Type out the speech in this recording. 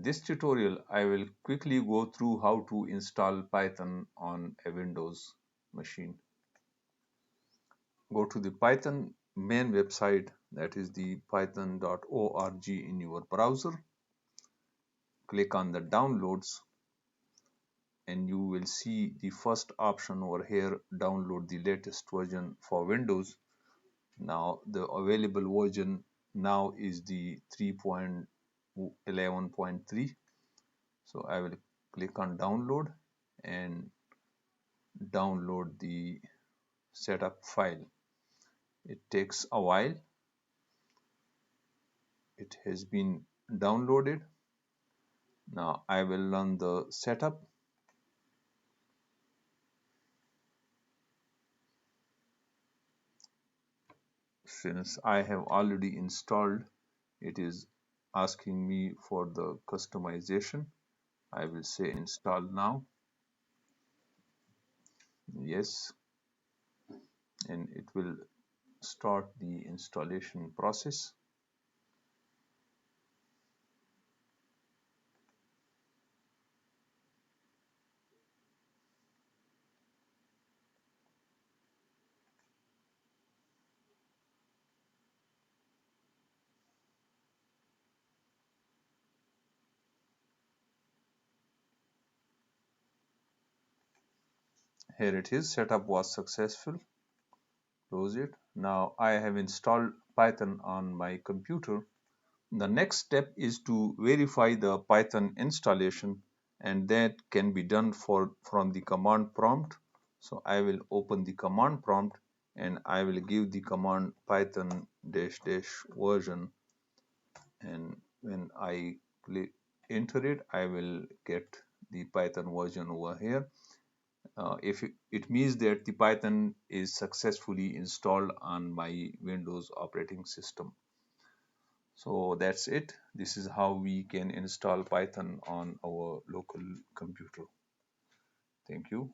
In this tutorial, I will quickly go through how to install Python on a Windows machine. Go to the Python main website, that is the python.org in your browser. Click on the downloads and you will see the first option over here, download the latest version for Windows. Now the available version now is the 3.11.3. So I will click on download and download the setup file. It takes a while. It has been downloaded. Now I will run the setup. Since I have already installed, it is asking me for the customization. I will say install now. Yes, and it will start the installation process. Here it is, setup was successful. Close it. Now I have installed Python on my computer. The next step is to verify the Python installation, and that can be done from the command prompt. So I will open the command prompt and I will give the command python dash dash version, and when I enter it, I will get the Python version over here. If it means that the Python is successfully installed on my Windows operating system. So that's it. This is how we can install Python on our local computer. Thank you.